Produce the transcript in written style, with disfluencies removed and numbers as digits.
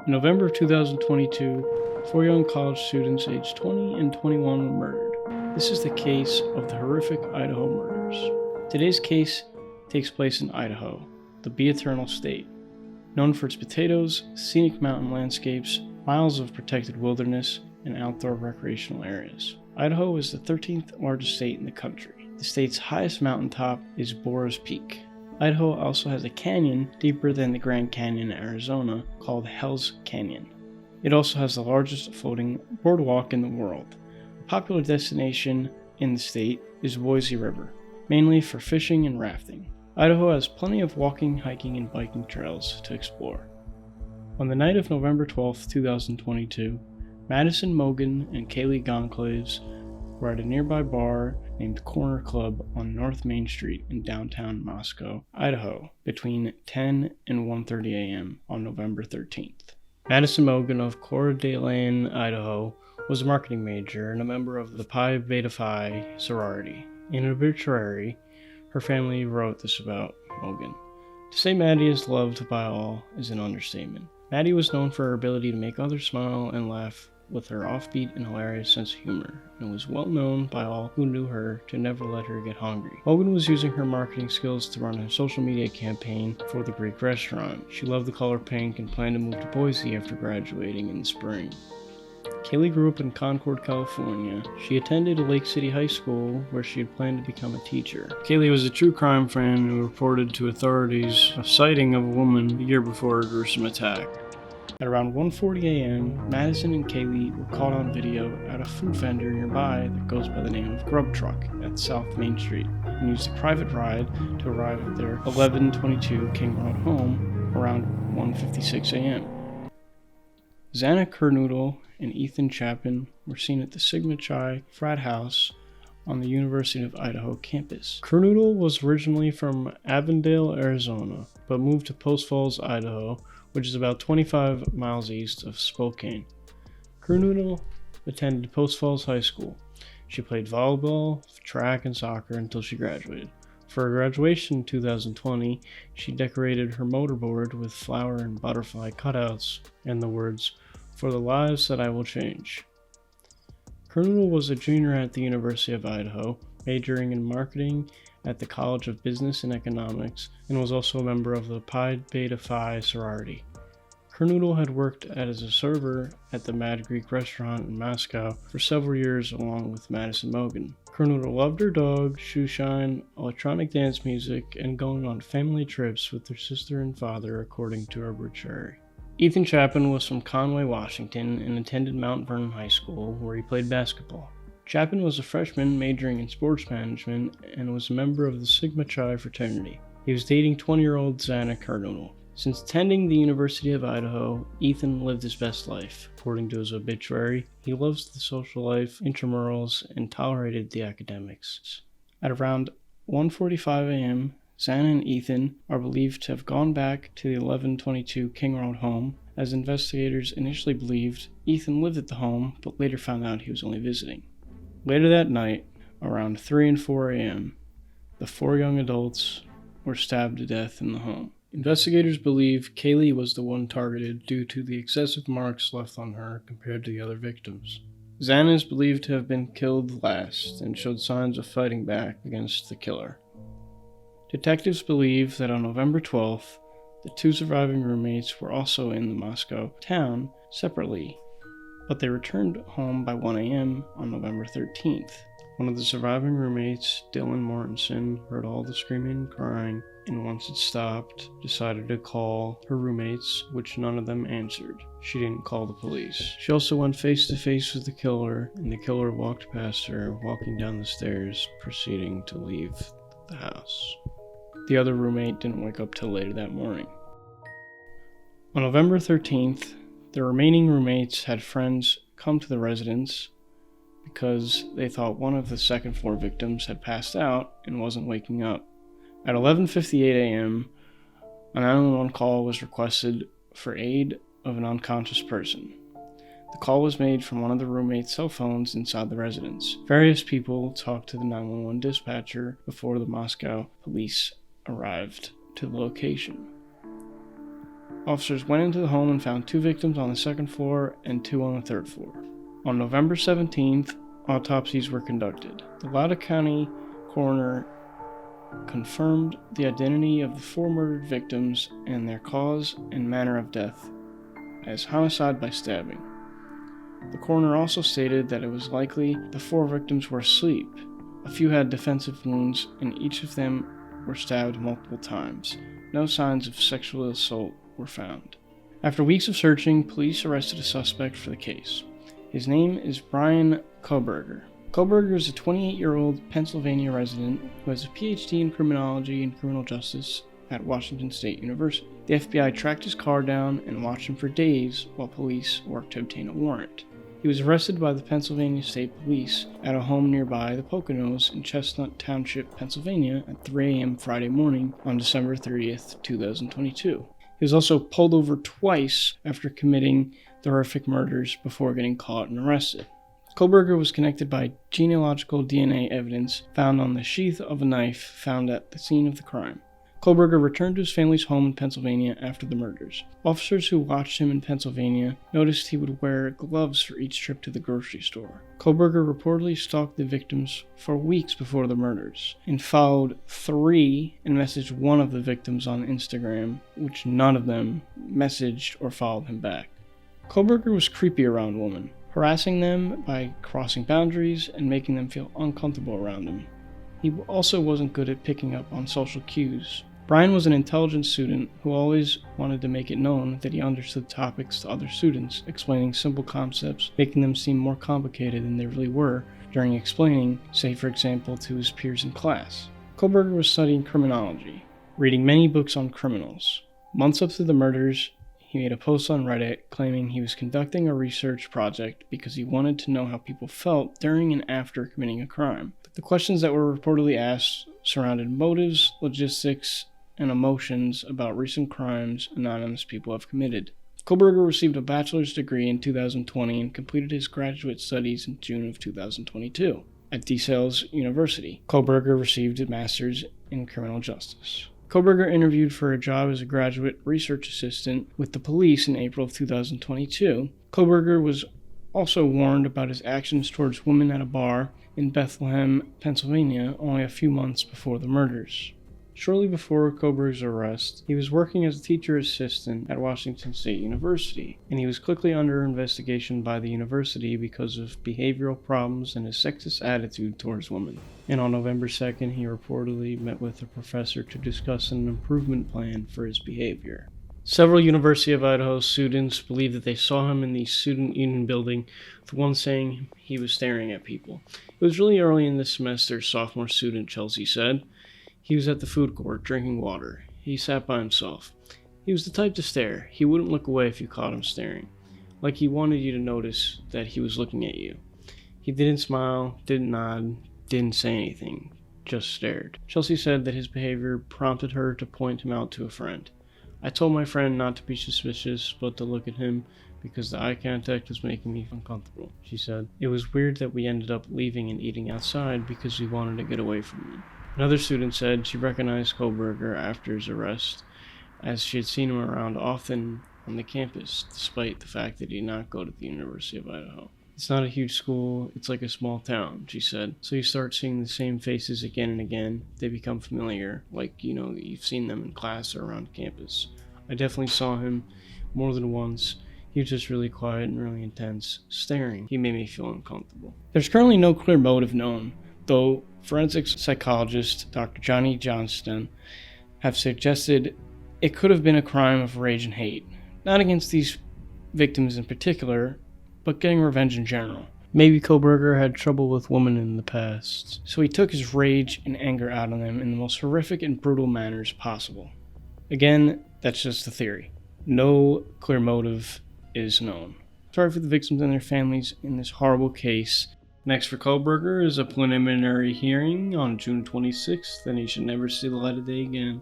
In November of 2022, 4 young college students aged 20 and 21 were murdered. This is the case of the horrific Idaho murders. Today's case takes place in Idaho, the Be Eternal state, known for its potatoes, scenic mountain landscapes, miles of protected wilderness, and outdoor recreational areas. Idaho is the 13th largest state in the country. The state's highest mountaintop is Boras Peak. Idaho also has a canyon deeper than the Grand Canyon in Arizona called Hell's Canyon. It also has the largest floating boardwalk in the world. A popular destination in the state is Boise River, mainly for fishing and rafting. Idaho has plenty of walking, hiking, and biking trails to explore. On the night of November 12, 2022, Madison Mogen and Kaylee Goncalves were at a nearby bar named Corner Club on North Main Street in downtown Moscow, Idaho, between 10 and 1:30 a.m. on November 13th. Madison Mogen of Coeur d'Alene, Idaho, was a marketing major and a member of the Pi Beta Phi sorority. In an obituary, her family wrote this about Mogen: "To say Maddie is loved by all is an understatement. Maddie was known for her ability to make others smile and laugh with her offbeat and hilarious sense of humor, and was well known by all who knew her to never let her get hungry." Mogen was using her marketing skills to run a social media campaign for the Greek restaurant. She loved the color pink and planned to move to Boise after graduating in the spring. Kaylee grew up in Concord, California. She attended Lake City High School, where she had planned to become a teacher. Kaylee was a true crime fan who reported to authorities a sighting of a woman a year before a gruesome attack. At around 1:40 a.m., Madison and Kaylee were caught on video at a food vendor nearby that goes by the name of Grub Truck at South Main Street, and used a private ride to arrive at their 1122 King Road home around 1:56 a.m. Xana Kernodle and Ethan Chapin were seen at the Sigma Chi frat house on the University of Idaho campus. Kernodle was originally from Avondale, Arizona, but moved to Post Falls, Idaho, which is about 25 miles east of Spokane. Kernodle attended Post Falls High School. She played volleyball, track, and soccer until she graduated. For her graduation in 2020, she decorated her motorboard with flower and butterfly cutouts and the words, "For the lives that I will change." Kernodle was a junior at the University of Idaho, majoring in marketing at the College of Business and Economics, and was also a member of the Pi Beta Phi sorority. Kernodle had worked as a server at the Mad Greek restaurant in Moscow for several years along with Madison Mogen. Kernodle loved her dog, shoe shine, electronic dance music, and going on family trips with her sister and father, according to her obituary. Ethan Chapin was from Conway, Washington, and attended Mount Vernon High School, where he played basketball. Chapin was a freshman majoring in sports management and was a member of the Sigma Chi fraternity. He was dating 20-year-old Xana Kernodle. Since attending the University of Idaho, Ethan lived his best life. According to his obituary, he loves the social life, intramurals, and tolerated the academics. At around 1:45 a.m., Xana and Ethan are believed to have gone back to the 1122 King Road home, as investigators initially believed Ethan lived at the home, but later found out he was only visiting. Later that night, around 3 and 4 a.m., the 4 young adults were stabbed to death in the home. Investigators believe Kaylee was the one targeted due to the excessive marks left on her compared to the other victims. Xana is believed to have been killed last and showed signs of fighting back against the killer. Detectives believe that on November 12th, the 2 surviving roommates were also in the Moscow town separately, but they returned home by 1 a.m. on November 13th. One of the surviving roommates, Dylan Mortensen, heard all the screaming and crying, and once it stopped, decided to call her roommates, which none of them answered. She didn't call the police. She also went face to face with the killer, and the killer walked past her, walking down the stairs, proceeding to leave the house. The other roommate didn't wake up till later that morning. On November 13th, the remaining roommates had friends come to the residence because they thought one of the second floor victims had passed out and wasn't waking up. At 11:58 a.m., a 911 call was requested for aid of an unconscious person. The call was made from one of the roommates' cell phones inside the residence. Various people talked to the 911 dispatcher before the Moscow police arrived to the location. Officers went into the home and found 2 victims on the 2nd floor and 2 on the 3rd floor. On November 17th, autopsies were conducted. The Loudoun County coroner confirmed the identity of the 4 murdered victims and their cause and manner of death as homicide by stabbing. The coroner also stated that it was likely the 4 victims were asleep. A few had defensive wounds, and each of them were stabbed multiple times. No signs of sexual assault were found. After weeks of searching, police arrested a suspect for the case. His name is Bryan Kohberger. Kohberger is a 28-year-old Pennsylvania resident who has a PhD in criminology and criminal justice at Washington State University. The FBI tracked his car down and watched him for days while police worked to obtain a warrant. He was arrested by the Pennsylvania State Police at a home nearby the Poconos in Chestnut Township, Pennsylvania at 3 a.m. Friday morning on December 30th, 2022. He was also pulled over twice after committing the horrific murders before getting caught and arrested. Kohberger was connected by genealogical DNA evidence found on the sheath of a knife found at the scene of the crime. Kohberger returned to his family's home in Pennsylvania after the murders. Officers who watched him in Pennsylvania noticed he would wear gloves for each trip to the grocery store. Kohberger reportedly stalked the victims for weeks before the murders and followed 3 and messaged 1 of the victims on Instagram, which none of them messaged or followed him back. Kohberger was creepy around women, harassing them by crossing boundaries and making them feel uncomfortable around him. He also wasn't good at picking up on social cues. Bryan was an intelligent student who always wanted to make it known that he understood topics to other students, explaining simple concepts, making them seem more complicated than they really were during explaining, say for example, to his peers in class. Kohberger was studying criminology, reading many books on criminals. Months up to the murders, he made a post on Reddit claiming he was conducting a research project because he wanted to know how people felt during and after committing a crime. The questions that were reportedly asked surrounded motives, logistics, and emotions about recent crimes anonymous people have committed. Kohberger received a bachelor's degree in 2020 and completed his graduate studies in June of 2022 at DeSales University. Kohberger received a master's in criminal justice. Kohberger interviewed for a job as a graduate research assistant with the police in April of 2022. Kohberger was also warned about his actions towards women at a bar in Bethlehem, Pennsylvania, only a few months before the murders. Shortly before Kohberger's arrest, he was working as a teacher assistant at Washington State University, and he was quickly under investigation by the university because of behavioral problems and his sexist attitude towards women. And on November 2nd, he reportedly met with a professor to discuss an improvement plan for his behavior. Several University of Idaho students believe that they saw him in the student union building, with one saying he was staring at people. It was really early in the semester, sophomore student Chelsea said. He was at the food court drinking water. He sat by himself. He was the type to stare. He wouldn't look away if you caught him staring, like he wanted you to notice that he was looking at you. He didn't smile, didn't nod, didn't say anything, just stared. Chelsea said that his behavior prompted her to point him out to a friend. I told my friend not to be suspicious, but to look at him because the eye contact was making me uncomfortable, she said. It was weird that we ended up leaving and eating outside because we wanted to get away from him. Another student said she recognized Kohberger after his arrest, as she had seen him around often on the campus, despite the fact that he did not go to the University of Idaho. It's not a huge school, it's like a small town, she said. So you start seeing the same faces again and again. They become familiar, like you've seen them in class or around campus. I definitely saw him more than once. He was just really quiet and really intense, staring. He made me feel uncomfortable. There's currently no clear motive known, though forensics psychologist Dr. Johnny Johnston have suggested it could have been a crime of rage and hate, not against these victims in particular, but getting revenge in general. Maybe Kohberger had trouble with women in the past, so he took his rage and anger out on them in the most horrific and brutal manners possible. Again, that's just a theory. No clear motive is known. Sorry for the victims and their families in this horrible case. Next for Kohberger is a preliminary hearing on June 26th, and he should never see the light of day again.